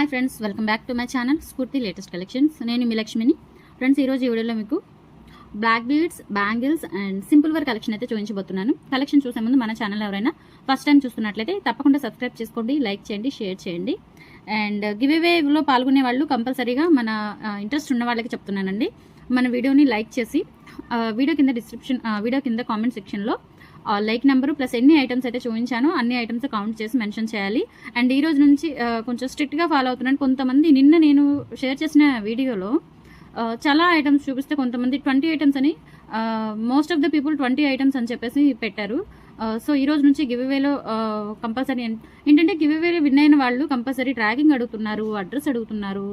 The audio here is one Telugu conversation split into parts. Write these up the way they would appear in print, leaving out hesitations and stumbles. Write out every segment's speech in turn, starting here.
Hi friends, welcome back to my channel Spoorthi latest collections. నేను మీ లక్ష్మిని. ఫ్రెండ్స్, ఈరోజు ఈ వీడియోలో మీకు black beads, bangles and simple work collection అయితే చూపించబోతున్నాను. కలెక్షన్ చూసే ముందు మన ఛానల్ ఎవరైనా ఫస్ట్ టైం చూస్తున్నట్లయితే తప్పకుండా సబ్స్క్రైబ్ చేసుకోండి, లైక్ చేయండి, షేర్ చేయండి. అండ్ గివ్ అవేలో పాల్గొనే వాళ్ళు కంపల్సరీగా మన ఇంట్రెస్ట్ ఉన్న వాళ్ళకి చెప్తున్నానండి, మన వీడియోని లైక్ చేసి వీడియో కింద కామెంట్ సెక్షన్లో లైక్ నెంబరు ప్లస్ ఎన్ని ఐటమ్స్ అయితే చూపించానో అన్ని ఐటమ్స్ కౌంట్ చేసి మెన్షన్ చేయాలి. అండ్ ఈ రోజు నుంచి కొంచెం స్ట్రిక్ట్గా ఫాలో అవుతున్నాను. కొంతమంది నిన్న నేను షేర్ చేసిన వీడియోలో చాలా ఐటమ్స్ చూపిస్తే కొంతమంది 20 ఐటమ్స్ అని, most of the people 20 items అని చెప్పేసి పెట్టారు. సో ఈ రోజు నుంచి గివ్ అవేలో కంపల్సరీ ఏంటంటే గివ్ అవే విన్ అయిన వాళ్ళు కంపల్సరీ ట్రాకింగ్ అడుగుతున్నారు, అడ్రస్ అడుగుతున్నారు,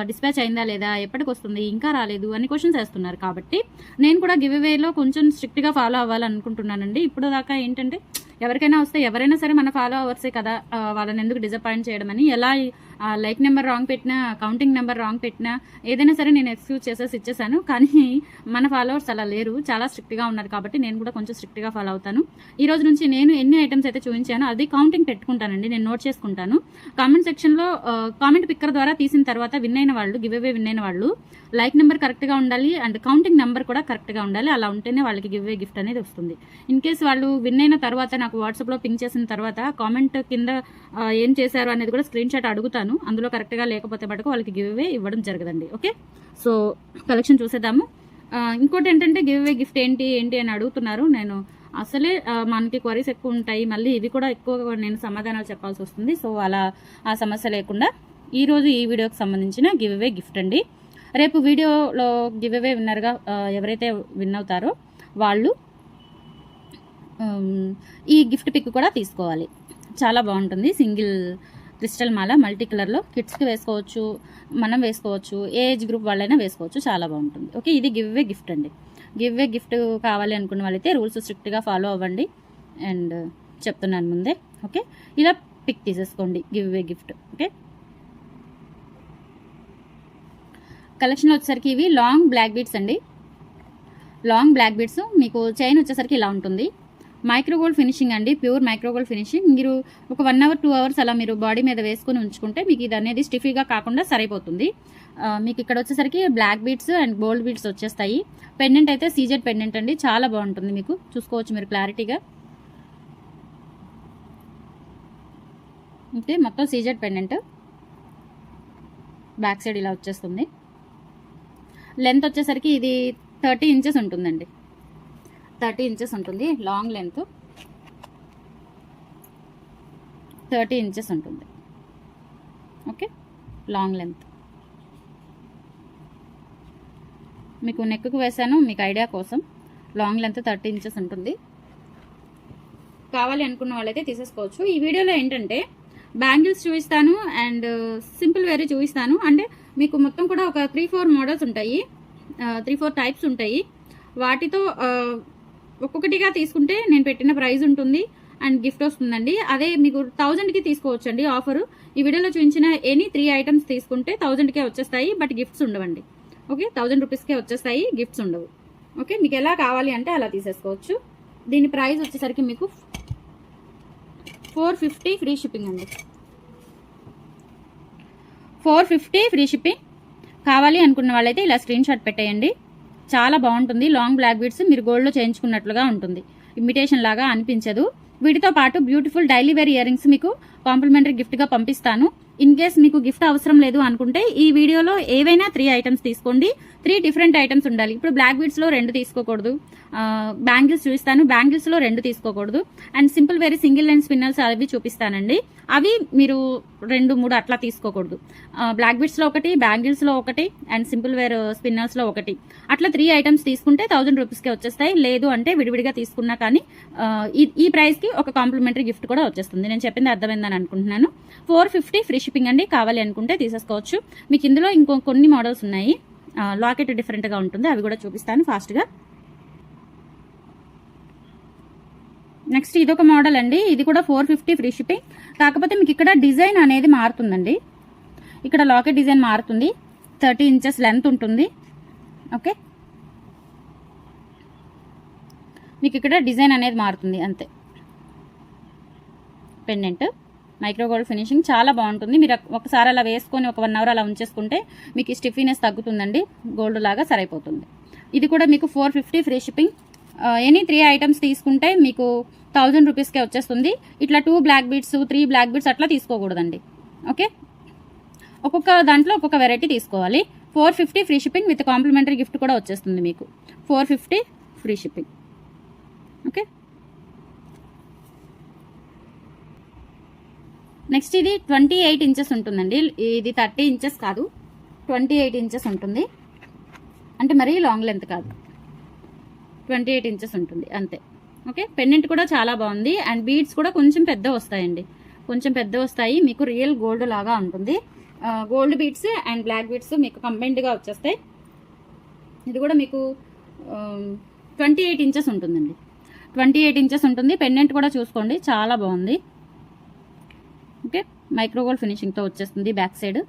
డిస్పాచ్ అయిందా లేదా, ఎప్పటికి వస్తుంది, ఇంకా రాలేదు అని క్వశ్చన్స్ వేస్తున్నారు. కాబట్టి నేను కూడా గివ్ అవేలో కొంచెం స్ట్రిక్ట్గా ఫాలో అవ్వాలనుకుంటున్నానండి. ఇప్పుడు దాకా ఏంటంటే ఎవరికైనా వస్తే ఎవరైనా సరే మన ఫాలో అవర్సే కదా, వాళ్ళని ఎందుకు డిసప్పాయింట్ చేయడం అని, ఎలా లైక్ నెంబర్ రాంగ్ పెట్టినా, కౌంటింగ్ నెంబర్ రాంగ్ పెట్టినా ఏదైనా సరే నేను ఎక్స్క్యూజ్ చేసేసి ఇచ్చేసాను. కానీ మన ఫాలోవర్స్ అలా లేరు, చాలా స్ట్రిక్ట్గా ఉన్నారు. కాబట్టి నేను కూడా కొంచెం స్ట్రిక్ట్గా ఫాలో అవుతాను. ఈ రోజు నుంచి నేను ఎన్ని ఐటమ్స్ అయితే చూపించానో అది కౌంటింగ్ పెట్టుకుంటానండి, నేను నోట్ చేసుకుంటాను. కామెంట్ సెక్షన్లో కామెంట్ పిక్కర్ ద్వారా తీసిన తర్వాత విన్ అయిన వాళ్ళు, గివ్ అవే విన్ అయిన వాళ్ళు లైక్ నెంబర్ కరెక్ట్గా ఉండాలి అండ్ కౌంటింగ్ నెంబర్ కూడా కరెక్ట్గా ఉండాలి. అలా ఉంటేనే వాళ్ళకి గివ్ అవే గిఫ్ట్ అనేది వస్తుంది. ఇన్ కేస్ వాళ్ళు విన్ అయిన తర్వాత నాకు వాట్సాప్లో పింక్ చేసిన తర్వాత కామెంట్ కింద ఏం చేశారు అనేది కూడా స్క్రీన్ షాట్ అడుగుతాను. అందులో కరెక్ట్గా లేకపోతే మటుకు వాళ్ళకి గివ్ అవే ఇవ్వడం జరగదండి. ఓకే, సో కలెక్షన్ చూసేద్దాము. ఇంకోటి ఏంటంటే గివ్ అవే గిఫ్ట్ ఏంటి అని అడుగుతున్నారు. నేను అసలే మనకి క్వరీస్ ఎక్కువ ఉంటాయి, మళ్ళీ ఇవి కూడా ఎక్కువ నేను సమాధానాలు చెప్పాల్సి వస్తుంది. సో అలా ఆ సమస్య లేకుండా ఈరోజు ఈ వీడియోకి సంబంధించిన గివ్ అవే గిఫ్ట్ అండి. రేపు వీడియోలో గివ్ అవే విన్నర్గా ఎవరైతే విన్ అవుతారో వాళ్ళు ఈ గిఫ్ట్ పిక్ కూడా తీసుకోవాలి. చాలా బాగుంటుంది. సింగిల్ క్రిస్టల్ మాల మల్టీ కలర్లో కిడ్స్కి వేసుకోవచ్చు, మనం వేసుకోవచ్చు, ఏ ఏజ్ గ్రూప్ వాళ్ళైనా వేసుకోవచ్చు. చాలా బాగుంటుంది. ఓకే, ఇది గివ్ అవే గిఫ్ట్ అండి. గివ్ అవే గిఫ్ట్ కావాలి అనుకున్న వాళ్ళైతే రూల్స్ స్ట్రిక్ట్గా ఫాలో అవ్వండి. అండ్ చెప్తున్నాను ముందే. ఓకే, ఇలా పిక్ తీసేసుకోండి give away gift. Okay, collection వచ్చేసరికి ఇవి లాంగ్ బ్లాక్ బీడ్స్ అండి. లాంగ్ బ్లాక్ బీడ్స్ మీకు చైన్ వచ్చేసరికి ఇలా ఉంటుంది. మైక్రోగోల్డ్ ఫినిషింగ్ అండి, ప్యూర్ మైక్రోగోల్డ్ ఫినిషింగ్. మీరు ఒక 1 అవర్ 2 అవర్స్ అలా మీరు బాడీ మీద వేసుకుని ఉంచుకుంటే మీకు ఇది అనేది స్టిఫీగా కాకుండా సరిపోతుంది. మీకు ఇక్కడ వచ్చేసరికి black beads and gold beads వచ్చేస్తాయి. పెండెంట్ అయితే సీజెడ్ పెండెంట్ అండి, చాలా బాగుంటుంది. మీకు చూసుకోవచ్చు మీరు క్లారిటీగా. ఓకే, మొత్తం సీజెడ్ పెండెంట్. బ్యాక్ సైడ్ ఇలా వచ్చేస్తుంది. లెంత్ వచ్చేసరికి ఇది 30 ఇంచెస్ ఉంటుందండి. 30 ఇంచెస్ ఉంటుంది లాంగ్ లెంత్. 30 ఇంచెస్ ఉంటుంది. Okay, long length. మీకు నెక్కు వేసాను మీకు ఐడియా కోసం. లాంగ్ లెంత్ 30 ఇంచెస్ ఉంటుంది. కావాలి అనుకున్న వాళ్ళైతే తీసేసుకోవచ్చు. ఈ వీడియోలో ఏంటంటే బ్యాంగిల్స్ చూపిస్తాను అండ్ సింపుల్ వేరే చూపిస్తాను. అంటే మీకు మొత్తం కూడా ఒక 3-4 మోడల్స్ ఉంటాయి, 3-4 టైప్స్ ఉంటాయి. వాటితో ఒక్కొక్కటిగా తీసుకుంటే నేను పెట్టిన ప్రైస్ ఉంటుంది అండ్ గిఫ్ట్ వస్తుందండి. అదే మీకు 1000కి తీసుకోవచ్చు అండి ఆఫరు. ఈ వీడియోలో చూపించిన ఎనీ 3 ఐటమ్స్ తీసుకుంటే 1000కే వచ్చేస్తాయి, బట్ గిఫ్ట్స్ ఉండవండి. ఓకే, 1000 రూపీస్కే వచ్చేస్తాయి, గిఫ్ట్స్ ఉండవు. ఓకే, మీకు ఎలా కావాలి అంటే అలా తీసేసుకోవచ్చు. దీని ప్రైస్ వచ్చేసరికి మీకు 450 ఫ్రీ షిప్పింగ్ అండి. 450 ఫ్రీ షిప్పింగ్. కావాలి అనుకున్న వాళ్ళైతే ఇలా స్క్రీన్ షాట్ పెట్టేయండి. చాలా బాగుంటుంది. లాంగ్ బ్లాక్ బీడ్స్ మీరు గోల్డ్లో చేయించుకున్నట్లుగా ఉంటుంది, ఇమిటేషన్ లాగా అనిపించదు. వీటితో పాటు beautiful daily wear earrings మీకు కాంప్లిమెంటరీ గిఫ్ట్గా పంపిస్తాను. ఇన్ కేస్ మీకు గిఫ్ట్ అవసరం లేదు అనుకుంటే ఈ వీడియోలో ఏవైనా 3 ఐటమ్స్ తీసుకోండి. 3 డిఫరెంట్ ఐటమ్స్ ఉండాలి. ఇప్పుడు బ్లాక్ బీడ్స్లో 2 తీసుకోకూడదు. బ్యాంగిల్స్ చూపిస్తాను, బ్యాంగిల్స్లో 2 తీసుకోకూడదు. And simple very single and spinners అవి చూపిస్తానండి, అవి మీరు 2-3 అట్లా తీసుకోకూడదు. బ్లాక్ బీడ్స్లో 1, బ్యాంగిల్స్లో 1 అండ్ సింపుల్ వేర్ స్పిన్నర్స్లో 1 అట్లా 3 ఐటమ్స్ తీసుకుంటే 1000 రూపీస్కే వచ్చేస్తాయి. లేదు అంటే విడివిడిగా తీసుకున్నా కానీ ఈ ప్రైస్కి ఒక కాంప్లిమెంటరీ గిఫ్ట్ కూడా వచ్చేస్తుంది. నేను చెప్పింది అర్థమైందని అనుకుంటున్నాను. 450 ఫ్రీ షిప్పింగ్ అండి. కావాలి అనుకుంటే తీసేసుకోవచ్చు. మీకు ఇందులో కొన్ని మోడల్స్ ఉన్నాయి. లాకెట్ డిఫరెంట్గా ఉంటుంది, అవి కూడా చూపిస్తాను ఫాస్ట్గా. నెక్స్ట్ ఇదొక మోడల్ అండి, ఇది కూడా 450 ఫ్రీ షిప్పింగ్. కాకపోతే మీకు ఇక్కడ డిజైన్ అనేది మారుతుందండి. ఇక్కడ లాకెట్ డిజైన్ మారుతుంది. 30 ఇంచెస్ లెంత్ ఉంటుంది. ఓకే, మీకు ఇక్కడ డిజైన్ అనేది మారుతుంది అంతే. పెండెంట్ మైక్రో గోల్డ్ ఫినిషింగ్ చాలా బాగుంటుంది. మీరు ఒకసారి అలా వేసుకొని ఒక 1 అవర్ అలా ఉంచేసుకుంటే మీకు ఈ స్టిఫీనెస్ తగ్గుతుందండి, గోల్డ్ లాగా సరైపోతుంది. ఇది కూడా మీకు 450 ఫ్రీ షిప్పింగ్. ఎనీ 3 ఐటమ్స్ తీసుకుంటే మీకు 1000 రూపీస్కే వచ్చేస్తుంది. ఇట్లా 2 బ్లాక్ బీడ్స్ 3 బ్లాక్ బీడ్స్ అట్లా తీసుకోకూడదండి. ఓకే, ఒక్కొక్క దాంట్లో ఒక్కొక్క వెరైటీ తీసుకోవాలి. 450 free shipping with complimentary gift కూడా వచ్చేస్తుంది మీకు. 450 ఫ్రీ షిప్పింగ్. ఓకే, నెక్స్ట్ ఇది 28 ఇంచెస్ ఉంటుందండి. ఇది 30 ఇంచెస్ కాదు, 28 ఇంచెస్ ఉంటుంది. అంటే మరీ లాంగ్ లెంత్ కాదు, 28 ఇంచెస్ ఉంటుంది అంతే. ఓకే, పెండెంట్ కూడా చాలా బాగుంది. అండ్ బీడ్స్ కూడా కొంచెం పెద్ద వస్తాయండి, కొంచెం పెద్ద వస్తాయి. మీకు రియల్ గోల్డ్ లాగా ఉంటుంది. Gold beads and black beads మీకు కంబైన్డ్గా వచ్చేస్తాయి. ఇది కూడా మీకు 28 ఇంచెస్ ఉంటుందండి, 28 ఇంచెస్ ఉంటుంది. పెండెంట్ కూడా చూసుకోండి, చాలా బాగుంది. ఓకే, మైక్రో గోల్డ్ ఫినిషింగ్తో వచ్చేస్తుంది బ్యాక్ సైడ్.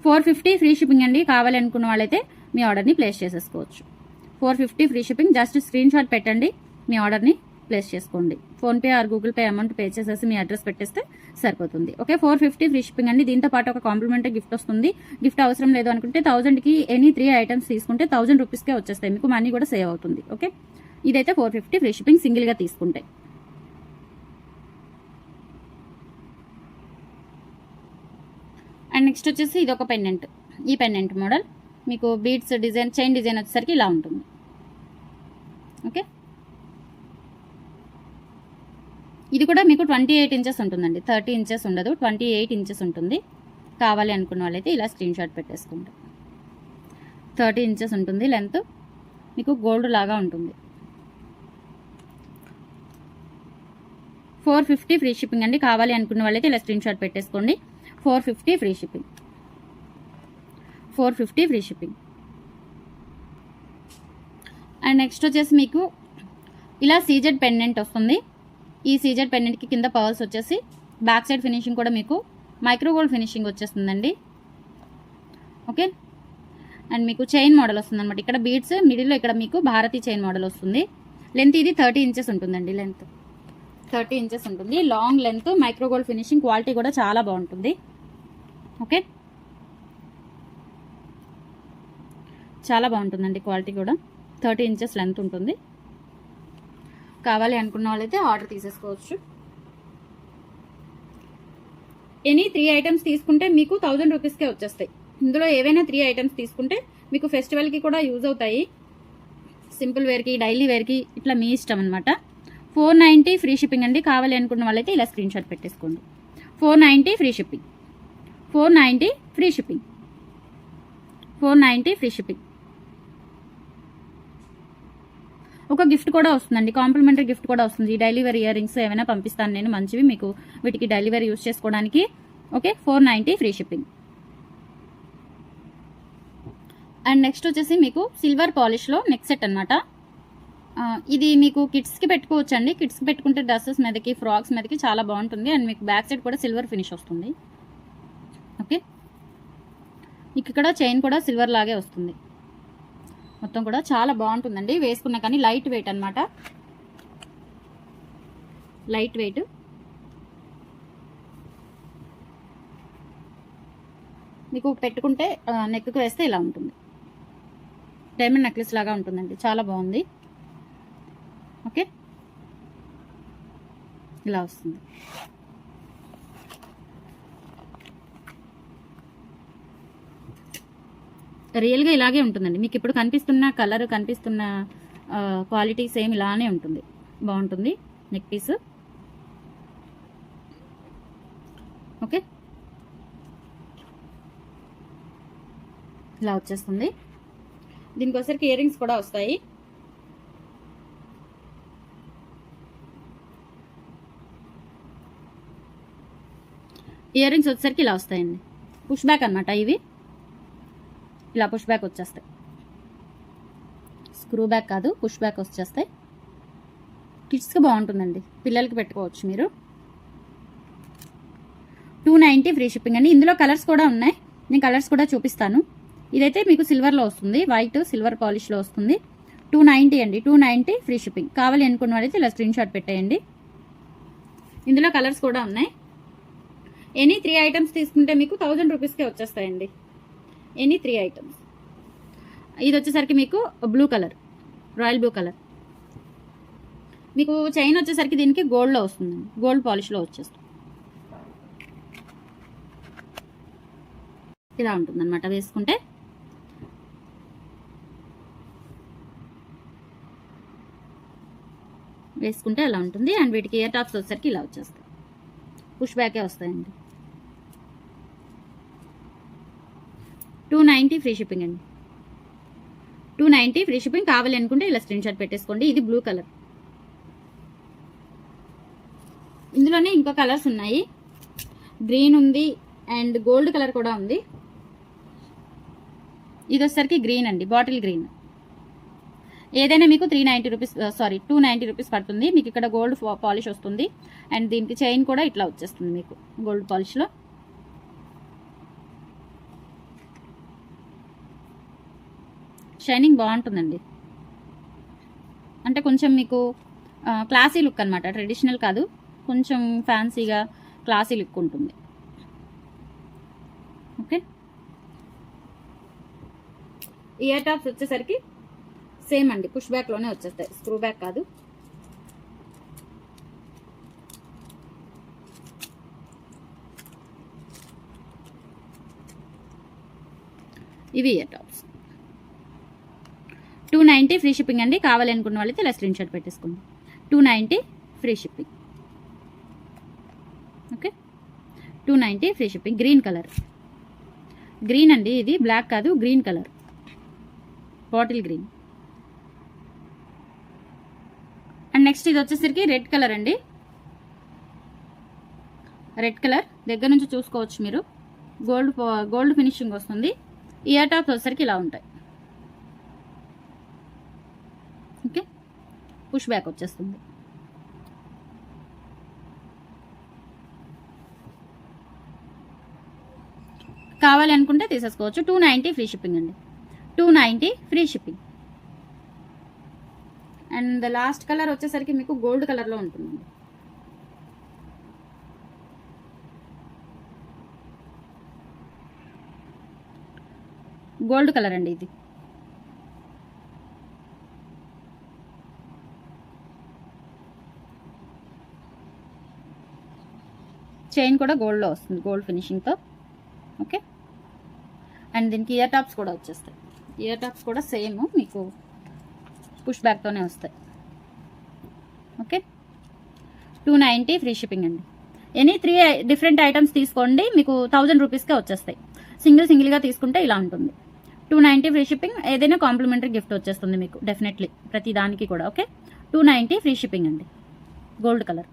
450 ఫ్రీ షిప్పింగ్ అండి. కావాలి అనుకున్న వాళ్ళైతే మీ ఆర్డర్ని ప్లేస్ చేసేసుకోవచ్చు. 450 free shipping. Just screen shot పెట్టండి, మీ ఆర్డర్ని ప్లేస్ చేసుకోండి. PhonePe are Google pay amount pay చేసేసి మీ అడ్రస్ పెట్టేస్తే సరిపోతుంది. ఓకే, 450 ఫ్రీ షిప్పింగ్ అండి. దీంతో పాటు ఒక కాంప్లిమెంటరీ గిఫ్ట్ వస్తుంది. గిఫ్ట్ అవసరం లేదు అనుకుంటే 1000కి ఎనీ 3 ఐటమ్స్ తీసుకుంటే 1000 రూపీస్కే వచ్చేస్తాయి. మీకు మనీ కూడా సేవ్ అవుతుంది. ఓకే, ఇదైతే 450 ఫ్రీ షిప్పింగ్ సింగిల్గా తీసుకుంటే. అండ్ నెక్స్ట్ వచ్చేసి ఇది ఒక పెండెంట్. ఈ పెండెంట్ మోడల్ మీకు బీడ్స్ డిజైన్, చైన్ డిజైన్ వచ్చేసరికి ఇలా ఉంటుంది. ఓకే, ఇది కూడా మీకు 28 ఇంచెస్ ఉంటుందండి, 30 ఇంచెస్ ఉండదు, 28 ఇంచెస్ ఉంటుంది. కావాలి అనుకున్న వాళ్ళైతే ఇలా స్క్రీన్ షాట్ పెట్టేసుకుంటారు. 30 ఇంచెస్ ఉంటుంది లెంత్, మీకు గోల్డ్ లాగా ఉంటుంది. 450 ఫ్రీ షిప్పింగ్ అండి. కావాలి అనుకున్న వాళ్ళైతే ఇలా స్క్రీన్ షాట్ పెట్టేసుకోండి. 450 free shipping, 450 free shipping. And next వచ్చేసి మీకు ఇలా సీజెడ్ పెండెంట్ వస్తుంది. ఈ సీజెడ్ పెండెంట్కి కింద పర్ల్స్ వచ్చేసి బ్యాక్ సైడ్ ఫినిషింగ్ కూడా మీకు మైక్రో గోల్డ్ ఫినిషింగ్ వచ్చేస్తుందండి. ఓకే, అండ్ మీకు చైన్ మోడల్ వస్తుంది అనమాట. ఇక్కడ బీడ్స్ మిడిల్లో ఇక్కడ మీకు భారతీ చైన్ మోడల్ వస్తుంది. లెంత్ ఇది 30 ఇంచెస్ ఉంటుందండి. లెంత్ 30 ఇంచెస్ ఉంటుంది. Long length, micro gold finishing, quality కూడా చాలా బాగుంటుంది. ఓకే, చాలా బాగుంటుందండి క్వాలిటీ కూడా. 30 ఇంచెస్ లెంత్ ఉంటుంది. కావాలి అనుకున్న వాళ్ళైతే ఆర్డర్ తీసేసుకోవచ్చు. ఎనీ 3 ఐటమ్స్ తీసుకుంటే మీకు 1000 రూపీస్కే వచ్చేస్తాయి. ఇందులో ఏవైనా 3 ఐటమ్స్ తీసుకుంటే మీకు ఫెస్టివల్కి కూడా యూజ్ అవుతాయి. సింపుల్ వేర్కి, డైలీ వేర్కి, ఇట్లా మీ ఇష్టం అనమాట. 490 ఫ్రీ షిప్పింగ్ అండి. కావాలి అనుకున్న వాళ్ళైతే ఇలా స్క్రీన్ షాట్ పెట్టేసుకోండి. 490 free shipping, 490 free shipping, 490 free shipping. ఒక గిఫ్ట్ కూడా వస్తుందండి, కాంప్లిమెంటరీ గిఫ్ట్ కూడా వస్తుంది. డైలీ వేర్ ఇయర్ రింగ్స్ ఏమైనా పంపిస్తాను నేను, మంచివి మీకు, వీటికి డైలీ వేర్ యూజ్ చేసుకోవడానికి. Okay, 490 free shipping. And next వచ్చేసి మీకు సిల్వర్ పాలిష్లో నెక్ సెట్ అనమాట. ఇది మీకు కిడ్స్కి పెట్టుకోవచ్చు అండి. కిడ్స్కి పెట్టుకుంటే డ్రెస్సెస్ మీదకి, ఫ్రాక్స్ మీదకి చాలా బాగుంటుంది. అండ్ మీకు బ్యాక్ సైడ్ కూడా సిల్వర్ ఫినిష్ వస్తుంది. ఓకే, ఇక్కడ చైన్ కూడా సిల్వర్ లాగే వస్తుంది. మొత్తం కూడా చాలా బాగుంటుందండి వేసుకున్నా కానీ. లైట్ వెయిట్ అనమాట, లైట్ వెయిట్. మీకు పెట్టుకుంటే నెక్కు వేస్తే ఇలా ఉంటుంది. డైమండ్ నెక్లెస్ లాగా ఉంటుందండి, చాలా బాగుంది. ఓకే, ఇలా వస్తుంది. రియల్గా ఇలాగే ఉంటుందండి. మీకు ఇప్పుడు కనిపిస్తున్న కలర్, కనిపిస్తున్న క్వాలిటీ సేమ్ ఇలానే ఉంటుంది. బాగుంటుంది నెక్ పీస్. ఓకే, ఇలా వచ్చేస్తుంది. దీనికోసరికి ఇయర్ రింగ్స్ కూడా వస్తాయి. ఇయర్ రింగ్స్ వచ్చేసరికి ఇలా వస్తాయండి. పుష్ బ్యాక్ అనమాట ఇవి. ఇలా పుష్ బ్యాక్ వచ్చేస్తాయి, స్క్రూ బ్యాక్ కాదు, పుష్ బ్యాక్ వచ్చేస్తాయి. కిడ్స్కి బాగుంటుందండి, పిల్లలకి పెట్టుకోవచ్చు మీరు. 290 ఫ్రీ షిప్పింగ్ అండి. ఇందులో కలర్స్ కూడా ఉన్నాయి, నేను కలర్స్ కూడా చూపిస్తాను. ఇదైతే మీకు సిల్వర్లో వస్తుంది, వైట్ సిల్వర్ పాలిష్లో వస్తుంది. 290 అండి, 290 ఫ్రీ షిప్పింగ్. కావాలి అనుకున్న వాళ్ళైతే ఇలా స్క్రీన్ షాట్ పెట్టేయండి. ఇందులో కలర్స్ కూడా ఉన్నాయి. ఎనీ 3 ఐటమ్స్ తీసుకుంటే మీకు 1000 రూపీస్కే వచ్చేస్తాయండి. Any 3 items. ఇది వచ్చేసరికి మీకు blue colour, royal blue colour. మీకు చైన్ వచ్చేసరికి దీనికి గోల్డ్లో వస్తుంది, గోల్డ్ పాలిష్లో వచ్చేస్తుంది. ఇలా ఉంటుందన్నమాట వేసుకుంటే. అలా ఉంటుంది. అండ్ వీటికి ఇయర్ టాప్స్ వచ్చేసరికి ఇలా వచ్చేస్తాయి, పుష్ బ్యాకే వస్తాయండి. 290 ఫ్రీ షిప్పింగ్ అండి. 290 ఫ్రీ షిప్పింగ్. కావాలి అనుకుంటే ఇలా స్క్రీన్ షాట్ పెట్టేసుకోండి. ఇది బ్లూ కలర్. ఇందులోనే ఇంకో కలర్స్ ఉన్నాయి. గ్రీన్ ఉంది అండ్ గోల్డ్ కలర్ కూడా ఉంది. ఇది వచ్చేసరికి గ్రీన్ అండి, బాటిల్ గ్రీన్. ఏదైనా మీకు 290 రూపీస్ పడుతుంది. మీకు ఇక్కడ గోల్డ్ పాలిష్ వస్తుంది అండ్ దీనికి చైన్ కూడా ఇట్లా వచ్చేస్తుంది మీకు గోల్డ్ పాలిష్లో. షైనింగ్ బాగుంటుందండి. అంటే కొంచెం మీకు క్లాసీ లుక్ అనమాట, ట్రెడిషనల్ కాదు, కొంచెం ఫ్యాన్సీగా క్లాసీ లుక్ ఉంటుంది. ఓకే. ఇయర్ టాప్స్ వచ్చేసరికి సేమ్ అండి, పుష్ బ్యాక్లోనే వచ్చేస్తాయి, స్క్రూ బ్యాక్ కాదు. ఇవి ఇయర్ టాప్స్. 290 ఫ్రీ షిప్పింగ్ అండి. కావాలి అనుకున్న వాళ్ళైతే ఇలా స్క్రీన్ షాట్ పెట్టేసుకోండి. 290 free shipping. Okay, 290 free shipping. Green colour, green అండి, ఇది బ్లాక్ కాదు, green colour, bottle green. And next ఇది వచ్చేసరికి రెడ్ కలర్ అండి. రెడ్ కలర్ దగ్గర నుంచి చూసుకోవచ్చు మీరు, గోల్డ్ ఫినిషింగ్ వస్తుంది. ఇయర్ టాప్స్ వచ్చేసరికి ఇలా ఉంటాయి. ఓకే, పుష్ బ్యాక్ వచ్చేస్తుంది. కావాలి అనుకుంటే తీసేసుకోవచ్చు. 290 ఫ్రీ షిప్పింగ్ అండి. 290 free shipping. And last colour వచ్చేసరికి మీకు గోల్డ్ కలర్లో ఉంటుందండి. గోల్డ్ కలర్ అండి ఇది. చైన్ కూడా గోల్డ్లో వస్తుంది, గోల్డ్ ఫినిషింగ్తో. ఓకే. అండ్ దీనికి ఇయర్ టాప్స్ కూడా వచ్చేస్తాయి. ఇయర్ టాప్స్ కూడా సేమ్ మీకు పుష్ బ్యాక్తోనే వస్తాయి. ఓకే, 290 ఫ్రీ షిప్పింగ్ అండి. ఎనీ 3 డిఫరెంట్ ఐటమ్స్ తీసుకోండి, మీకు 1000 రూపీస్కే వచ్చేస్తాయి. సింగిల్గా తీసుకుంటే ఇలా ఉంటుంది. 290 ఫ్రీ షిప్పింగ్. ఏదైనా కాంప్లిమెంటరీ గిఫ్ట్ వచ్చేస్తుంది మీకు డెఫినెట్లీ, ప్రతి దానికి కూడా. ఓకే, 290 ఫ్రీ షిప్పింగ్ అండి. Gold colour.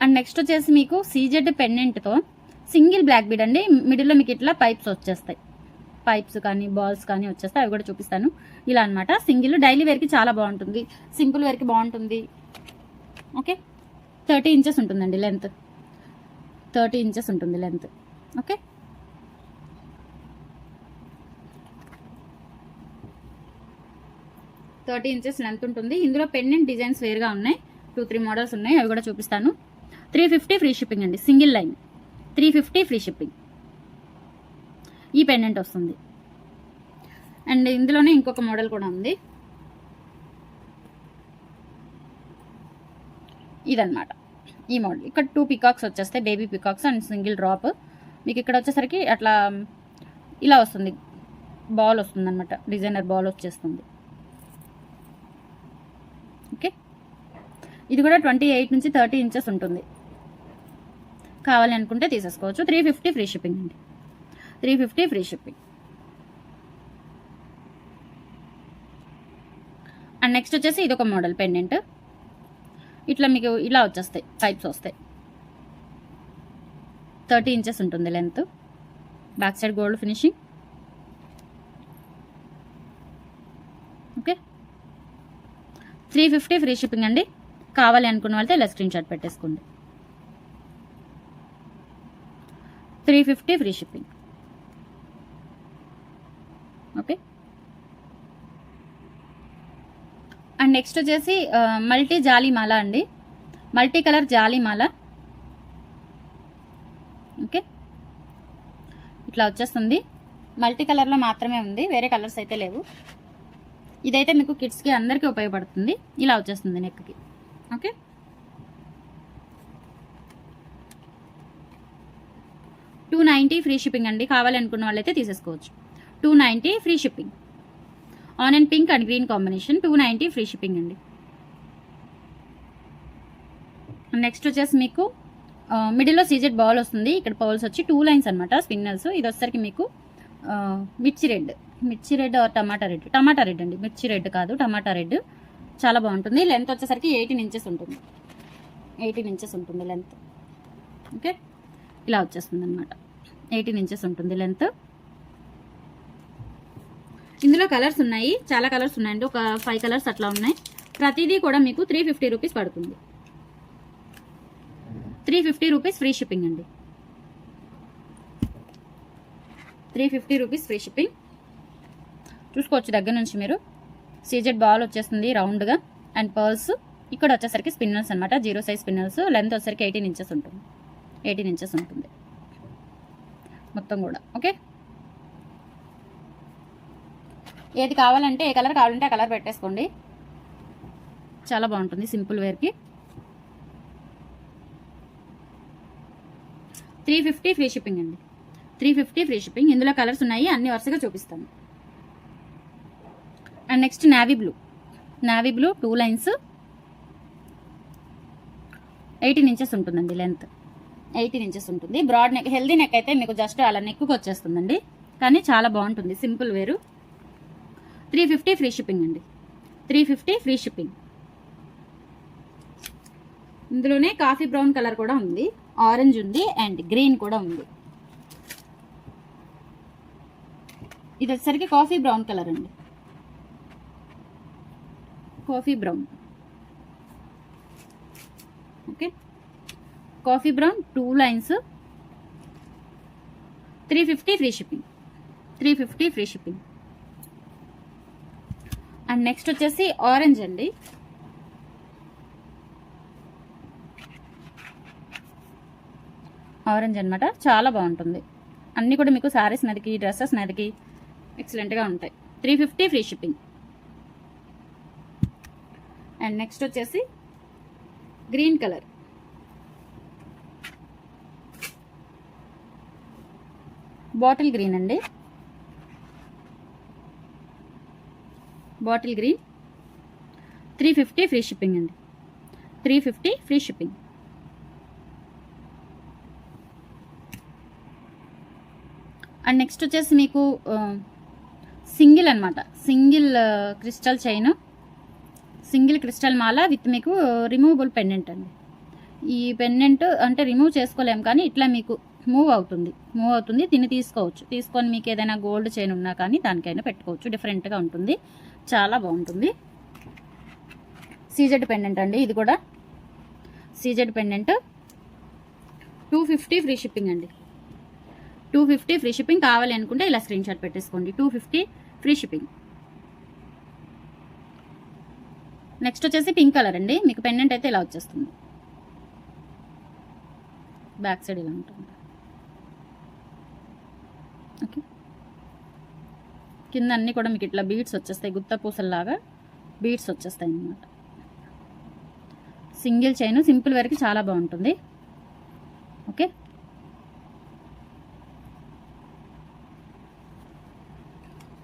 అండ్ నెక్స్ట్ వచ్చేసి మీకు సీజెడ్ పెండెంట్తో సింగిల్ బ్లాక్ బీడ్ అండి. మిడిల్లో మీకు ఇట్లా పైప్స్ వచ్చేస్తాయి, పైప్స్ కానీ బాల్స్ కానీ వచ్చేస్తాయి. అవి కూడా చూపిస్తాను. ఇలా అనమాట. సింగిల్ డైలీ వేర్కి చాలా బాగుంటుంది, సింపుల్ వేర్కి బాగుంటుంది. ఓకే, 30 ఇంచెస్ ఉంటుందండి లెంత్, 30 ఇంచెస్ ఉంటుంది length. Okay, thirty inches length ఉంటుంది. ఇందులో పెండెంట్ డిజైన్స్ వేరుగా ఉన్నాయి, 2-3 మోడల్స్ ఉన్నాయి, అవి కూడా చూపిస్తాను. 350 ఫ్రీ షిప్పింగ్ అండి. Single line 350 free shipping. ఈ పెండెంట్ వస్తుంది. అండ్ ఇందులోనే ఇంకొక మోడల్ కూడా ఉంది, ఇదన్నమాట ఈ మోడల్. ఇక్కడ 2 పికాక్స్ వచ్చేస్తాయి, baby peacocks and single drop. మీకు ఇక్కడ వచ్చేసరికి అట్లా ఇలా వస్తుంది, బాల్ వస్తుంది అనమాట, డిజైనర్ బాల్ వచ్చేస్తుంది. ఓకే, ఇది కూడా 28 నుంచి 30 ఇంచెస్ ఉంటుంది. కావాలి అనుకుంటే తీసేసుకోవచ్చు. 350 ఫ్రీ షిప్పింగ్ అండి. 350 ఫ్రీ షిప్పింగ్. అండ్ నెక్స్ట్ వచ్చేసి ఇది ఒక మోడల్ పెండెంట్. ఇట్లా మీకు ఇలా వచ్చేస్తాయి, పైప్స్ వస్తాయి. 30 ఇంచెస్ ఉంటుంది length. Back side gold finishing. Okay, 350 free shipping అండి. కావాలి అనుకున్న వాళ్ళతో ఇలా స్క్రీన్ షాట్ పెట్టేసుకోండి. 350 free shipping. Okay, and next వచ్చేసి మల్టీ జాలీ మాల అండి, మల్టీ కలర్ జాలీ మాల. ఓకే, ఇట్లా వచ్చేస్తుంది. మల్టీ కలర్లో మాత్రమే ఉంది, వేరే కలర్స్ అయితే లేవు. ఇదైతే మీకు కిడ్స్కి అందరికీ ఉపయోగపడుతుంది. ఇలా వచ్చేస్తుంది నెక్కి. ఓకే, $290 ఫ్రీ షిప్పింగ్ అండి. కావాలనుకున్న వాళ్ళైతే తీసేసుకోవచ్చు. $290 free shipping. Onion pink and green combination, $290 free shipping అండి. నెక్స్ట్ వచ్చేసి మీకు మిడిల్లో సీజెడ్ బాల్ వస్తుంది. ఇక్కడ పౌల్స్ వచ్చి 2 లైన్స్ అనమాట, స్పిన్నర్స్. ఇది వచ్చేసరికి మీకు మిర్చి రెడ్ ఆర్ టమాటా రెడ్ అండి, మిర్చి రెడ్ కాదు టమాటా రెడ్. చాలా బాగుంటుంది. లెంత్ వచ్చేసరికి 18 ఇంచెస్ ఉంటుంది, 18 ఇంచెస్ ఉంటుంది లెంత్. ఓకే, ఇలా వచ్చేస్తుంది అనమాట, 18 ఇంచెస్ ఉంటుంది లెంత్. ఇందులో కలర్స్ ఉన్నాయి, చాలా కలర్స్ ఉన్నాయండి, ఒక 5 కలర్స్ అట్లా ఉన్నాయి. ప్రతిదీ కూడా మీకు 350 రూపీస్ పడుతుంది. 350 రూపీస్ ఫ్రీ షిప్పింగ్ అండి, 350 రూపీస్ ఫ్రీ షిప్పింగ్. చూసుకోవచ్చు దగ్గర నుంచి మీరు. సీజెడ్ బాల్ వచ్చేస్తుంది రౌండ్గా, అండ్ పర్ల్స్. ఇక్కడ వచ్చేసరికి స్పిన్నర్స్ అనమాట, 0 సైజ్ స్పిన్నర్స్. లెంత్ వచ్చేసరికి 18 ఇంచెస్ ఉంటుంది, 18 ఇంచెస్ ఉంటుంది మొత్తం కూడా. ఓకే, ఏది కావాలంటే ఏ కలర్ కావాలంటే ఆ కలర్ పెట్టేసుకోండి. చాలా బాగుంటుంది సింపుల్ వేర్కి. 350 ఫ్రీ షిప్పింగ్ అండి, 350 ఫ్రీ షిప్పింగ్. ఇందులో కలర్స్ ఉన్నాయి, అన్ని వరుసగా చూపిస్తాను. And next navy blue 2 lines, 18 inches ఉంటుందండి లెంత్, 18 ఇంచెస్ ఉంటుంది. బ్రాడ్ నెక్, హెల్దీ నెక్ అయితే మీకు జస్ట్ అలా నెక్కు వచ్చేస్తుందండి, కానీ చాలా బాగుంటుంది సింపుల్ వేరు. 350 ఫ్రీ షిప్పింగ్ అండి, 350 ఫ్రీ షిప్పింగ్. ఇందులోనే కాఫీ బ్రౌన్ కలర్ కూడా ఉంది, ఆరెంజ్ ఉంది, అండ్ గ్రీన్ కూడా ఉంది. ఇది వచ్చేసరికి కాఫీ బ్రౌన్ కలర్ అండి, coffee brown. Okay, coffee brown 2 lines, 350 free shipping, 350 free shipping. And next వచ్చేసి ఆరెంజ్ అండి, ఆరెంజ్ అనమాట. చాలా బాగుంటుంది. అన్నీ కూడా మీకు శారీస్ మీదకి, డ్రెస్సెస్ మీదకి ఎక్సలెంట్గా ఉంటాయి. 350 ఫ్రీ షిప్పింగ్. అండ్ నెక్స్ట్ వచ్చేసి గ్రీన్ కలర్, బాటిల్ గ్రీన్ అండి, బాటిల్ గ్రీన్. 350 ఫ్రీ షిప్పింగ్ అండి, 350 ఫ్రీ షిప్పింగ్. అండ్ నెక్స్ట్ వచ్చేసి మీకు సింగిల్ అనమాట, single crystal chain, single crystal Mala with మీకు రిమూవబుల్ పెండెంట్ అండి. ఈ పెండెంట్ అంటే రిమూవ్ చేసుకోలేము, కానీ ఇట్లా మీకు మూవ్ అవుతుంది. దీన్ని తీసుకొని మీకు ఏదైనా గోల్డ్ చైన్ ఉన్నా కానీ దానికైనా పెట్టుకోవచ్చు. డిఫరెంట్గా ఉంటుంది, చాలా బాగుంటుంది. సీజెడ్ పెండెంట్ అండి, ఇది కూడా సీజెడ్ పెండెంట్. 250 ఫ్రీ షిప్పింగ్ అండి, 250 ఫ్రీ షిప్పింగ్. కావాలి అనుకుంటే ఇలా స్క్రీన్ షాట్ పెట్టేసుకోండి, 250 ఫ్రీ షిప్పింగ్. నెక్స్ట్ వచ్చేసి పింక్ కలర్ అండి, మీకు పెండెంట్ అయితే ఇలా వచ్చేస్తుంది, బ్యాక్ సైడ్ ఇలా ఉంటుంది. ఓకే, కింద అన్నీ కూడా మీకు ఇట్లా బీడ్స్ వచ్చేస్తాయి, గుత్త పూసల్లాగా బీడ్స్ వచ్చేస్తాయి అన్నమాట. సింగిల్ చైన్, సింపుల్ వేర్కి చాలా బాగుంటుంది. ఓకే,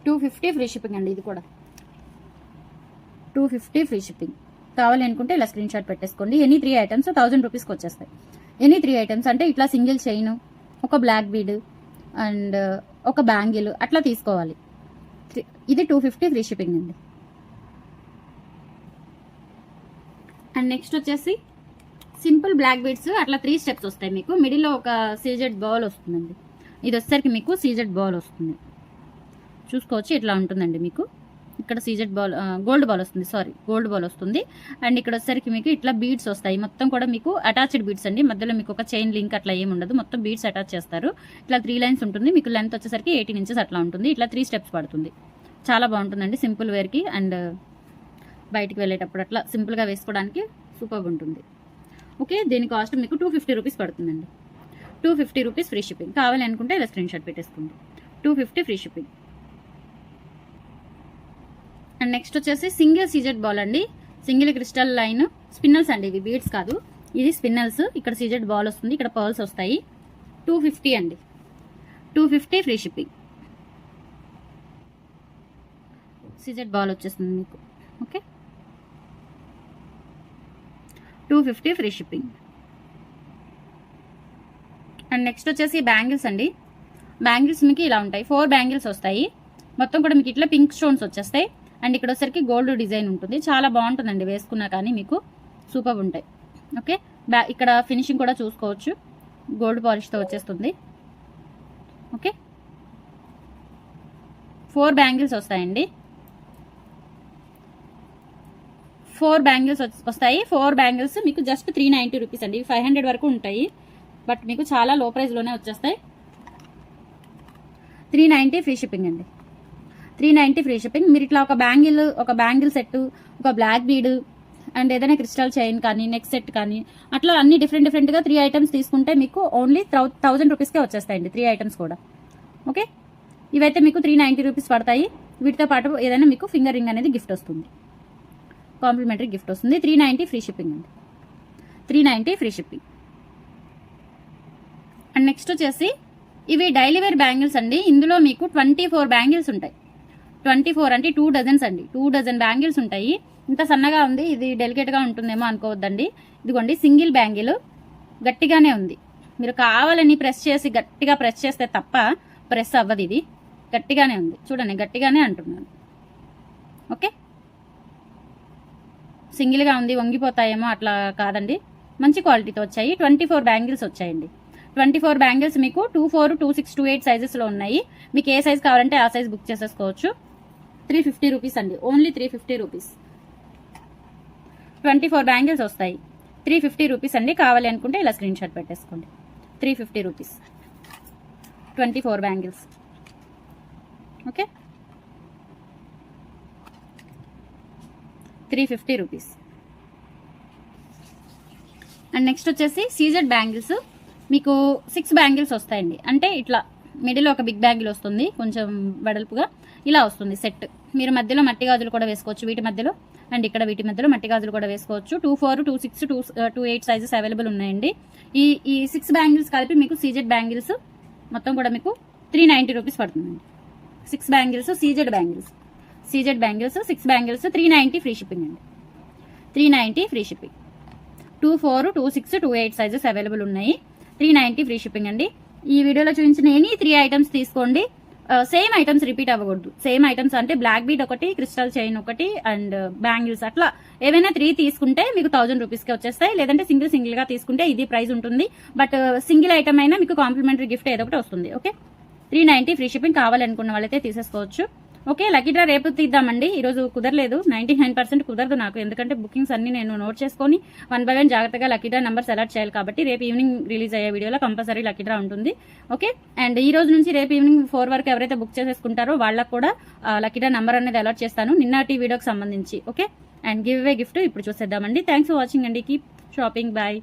$250 ఫ్రీ షిప్పింగ్ అండి, ఇది కూడా 250 ఫ్రీ షిప్పింగ్. కావాలి అనుకుంటే ఇలా స్క్రీన్ షాట్ పెట్టేసుకోండి. ఎనీ 3 ఐటమ్స్ 1000 రూపీస్కి వచ్చేస్తాయి. ఎనీ 3 ఐటమ్స్ అంటే ఇట్లా సింగిల్ చైన్, ఒక బ్లాక్ బీడ్ అండ్ ఒక బ్యాంగిల్ అట్లా తీసుకోవాలి. ఇది 250 ఫ్రీ షిప్పింగ్ అండి. అండ్ నెక్స్ట్ వచ్చేసి సింపుల్ బ్లాక్ బీడ్స్, అట్లా 3 స్టెప్స్ వస్తాయి మీకు. మిడిల్లో ఒక సీజెడ్ బాల్ వస్తుందండి. ఇది వచ్చేసరికి మీకు సీజెడ్ బాల్ వస్తుంది, చూసుకోవచ్చు. ఇట్లా ఉంటుందండి మీకు. ఇక్కడ సీజెడ్ బాల్, గోల్డ్ బాల్ వస్తుంది. అండ్ ఇక్కడ వచ్చేసరికి మీకు ఇట్లా బీడ్స్ వస్తాయి. మొత్తం కూడా మీకు అటాచ్డ్ బీడ్స్ అండి, మధ్యలో మీకు ఒక చైన్ లింక్ అట్లా ఏమి ఉండదు, మొత్తం బీడ్స్ అటాచ్ చేస్తారు. ఇట్లా 3 లైన్స్ ఉంటుంది. మీకు లెంత్ వచ్చేసరికి 18 ఇంచెస్ అట్లా ఉంటుంది. ఇట్లా 3 స్టెప్స్ పడుతుంది. చాలా బాగుంటుందండి సింపుల్ వేర్కి. అండ్ బయటికి వెళ్ళేటప్పుడు అట్లా సింపుల్గా వేసుకోవడానికి సూపర్గా ఉంటుంది. ఓకే, దీని కాస్ట్ మీకు 250 రూపీస్ పడుతుందండి. 250 రూపీస్ ఫ్రీ షిప్పింగ్. కావాలి అనుకుంటే ఇలా స్క్రీన్ షాట్ పెట్టేసుకోండి. 250 ఫ్రీ షిప్పింగ్. అండ్ నెక్స్ట్ వచ్చేసి సింగిల్ సీజెడ్ బాల్ అండి. సింగిల్ క్రిస్టల్ లైన్ స్పిన్నల్స్ అండి, ఇవి బీడ్స్ కాదు, ఇది స్పిన్నల్స్. ఇక్కడ సీజెడ్ బాల్ వస్తుంది, ఇక్కడ పర్ల్స్ వస్తాయి. 250 అండి. 250 ఫ్రీ షిప్పింగ్. సీజెడ్ బాల్ వచ్చేస్తుంది మీకు. Okay, 250 free shipping. And next వచ్చేసి బ్యాంగిల్స్ అండి. బ్యాంగిల్స్ మీకు ఇలా ఉంటాయి, 4 బ్యాంగిల్స్ వస్తాయి. మొత్తం కూడా మీకు ఇట్లా పింక్ స్టోన్స్ వచ్చేస్తాయి. అండ్ ఇక్కడ వచ్చరికి గోల్డ్ డిజైన్ ఉంటుంది, చాలా బాగుంటుందండి వేసుకున్నా కానీ మీకు సూపర్ ఉంటాయి. ఓకే, ఇక్కడ ఫినిషింగ్ కూడా చూసుకోవచ్చు, గోల్డ్ పాలిష్తో వచ్చేస్తుంది. ఓకే, 4 బ్యాంగిల్స్ వస్తాయండి. 4 బ్యాంగిల్స్ వస్తాయి. 4 బ్యాంగిల్స్ మీకు జస్ట్ 390 రూపీస్ అండి. 500 వరకు ఉంటాయి, బట్ మీకు చాలా లో ప్రైస్లోనే వచ్చేస్తాయి. 390 ఫ్రీ షిప్పింగ్ అండి. 390 ఫ్రీ షిప్పింగ్. మీరు ఇట్లా ఒక బ్యాంగిల్ సెట్, ఒక బ్లాక్ బీడ్ అండ్ ఏదైనా క్రిస్టల్ చైన్ కానీ, నెక్ సెట్ కానీ, అట్లా అన్ని డిఫరెంట్గా 3 ఐటమ్స్ తీసుకుంటే మీకు ఓన్లీ 1000 రూపీస్కే వచ్చేస్తాయండి 3 ఐటమ్స్ కూడా. ఓకే, ఇవైతే మీకు 390 రూపీస్ పడతాయి. వీటితో పాటు ఏదైనా మీకు ఫింగర్ రింగ్ అనేది గిఫ్ట్ వస్తుంది, కాంప్లిమెంటరీ గిఫ్ట్ వస్తుంది. 390 ఫ్రీ షిప్పింగ్ అండి. 390 ఫ్రీ షిప్పింగ్. అండ్ నెక్స్ట్ వచ్చేసి ఇవి డైలీ వేర్ బ్యాంగిల్స్ అండి. ఇందులో మీకు 24 బ్యాంగిల్స్ ఉంటాయి. 24 అంటే 2 డజన్స్ అండి. 2 డజన్ బ్యాంగిల్స్ ఉంటాయి. ఇంత సన్నగా ఉంది, ఇది డెలికేట్గా ఉంటుందేమో అనుకోవద్దండి. ఇదిగోండి సింగిల్ బ్యాంగిల్, గట్టిగానే ఉంది. మీరు కావాలని గట్టిగా ప్రెస్ చేస్తే తప్ప ప్రెస్ అవ్వదు. ఇది గట్టిగానే ఉంది, చూడండి, గట్టిగానే అంటున్నాను. ఓకే, సింగిల్గా ఉంది, వంగిపోతాయేమో అట్లా కాదండి, మంచి క్వాలిటీతో వచ్చాయి. 24 బ్యాంగిల్స్ వచ్చాయండి. 24 బ్యాంగిల్స్ మీకు 24, 26, 28 సైజెస్లో ఉన్నాయి. మీకు ఏ సైజ్ కావాలంటే ఆ సైజ్ బుక్ చేసేసుకోవచ్చు. 350 రూపీస్ అండి, ఓన్లీ 350 రూపీస్. 24 బ్యాంగిల్స్ వస్తాయి. 350 రూపీస్ అండి. కావాలి అనుకుంటే ఇలా స్క్రీన్ షాట్ పెట్టేసుకోండి. 350 rupees, 24 bangles. Okay, 350 rupees. And next వచ్చేసి సీజెడ్ బ్యాంగిల్స్. మీకు 6 బ్యాంగిల్స్ వస్తాయండి. అంటే ఇట్లా మిడిల్ ఒక బిగ్ బ్యాంగిల్ వస్తుంది, కొంచెం వెడల్పుగా ఇలా వస్తుంది సెట్. మీరు మధ్యలో మట్టి గాజులు కూడా వేసుకోవచ్చు వీటి మధ్యలో, అండ్ ఇక్కడ వీటి మధ్యలో మట్టి గాజులు కూడా వేసుకోవచ్చు. 24, 26, 28 సైజెస్ అవైలబుల్ ఉన్నాయండి. ఈ 6 బ్యాంగిల్స్ కలిపి మీకు సీజెడ్ బ్యాంగిల్స్ మొత్తం కూడా మీకు 390 రూపీస్ పడుతుందండి. 6 bangles CZ bangles, 6 bangles 390 free shipping అండి. 390 ఫ్రీ షిప్పింగ్. 24, 26, 28 సైజెస్ అవైలబుల్ ఉన్నాయి. 390 ఫ్రీ షిప్పింగ్ అండి. ఈ వీడియోలో చూపించిన ఎనీ 3 ఐటమ్స్ తీసుకోండి. సేమ్ ఐటమ్స్ రిపీట్ అవ్వకూడదు. సేమ్ ఐటమ్స్ అంటే బ్లాక్ బీడ్ ఒకటి, క్రిస్టల్ చైన్ ఒకటి, అండ్ బ్యాంగిల్స్, అట్లా ఏవైనా 3 తీసుకుంటే మీకు 1000 రూపీస్కి వచ్చేస్తాయి. లేదంటే సింగిల్గా తీసుకుంటే ఇది ప్రైస్ ఉంటుంది. బట్ సింగిల్ ఐటమ్ అయినా మీకు కాంప్లిమెంటరీ గిఫ్ట్ ఏదో ఒకటి వస్తుంది. Okay, 390 free shipping. కావాలనుకున్న వాళ్ళైతే తీసేసుకోవచ్చు. ఓకే, లక్కీ డ్రా రేపు తీద్దామండి. ఈరోజు కుదరలేదు, 99% కుదరదు నాకు, ఎందుకంటే బుకింగ్స్ అన్ని నేను నోట్ చేసుకొని 1 by 1 జాగ్రత్తగా లక్కీ డ్రా నెంబర్ సెలెక్ట్ చేయాలి. కాబట్టి రేపు ఈవినింగ్ రిలీజ్ అయ్యే వీడియోలో కంపల్సరీ లక్కీ డ్రా ఉంటుంది. ఓకే, అండ్ ఈ రోజు నుంచి రేపు ఈవినింగ్ 4 వరకు ఎవరైతే బుక్ చేసేసుకుంటారో వాళ్ళకు కూడా లక్కీ డ్రా నెంబర్ అనేది అలాట్ చేస్తాను నిన్నటి వీడియోకి సంబంధించి. Okay, and give away gift ఇప్పుడు చూసేద్దామండి. థ్యాంక్స్ ఫర్ వాచింగ్ అండి. Keep shopping, bye.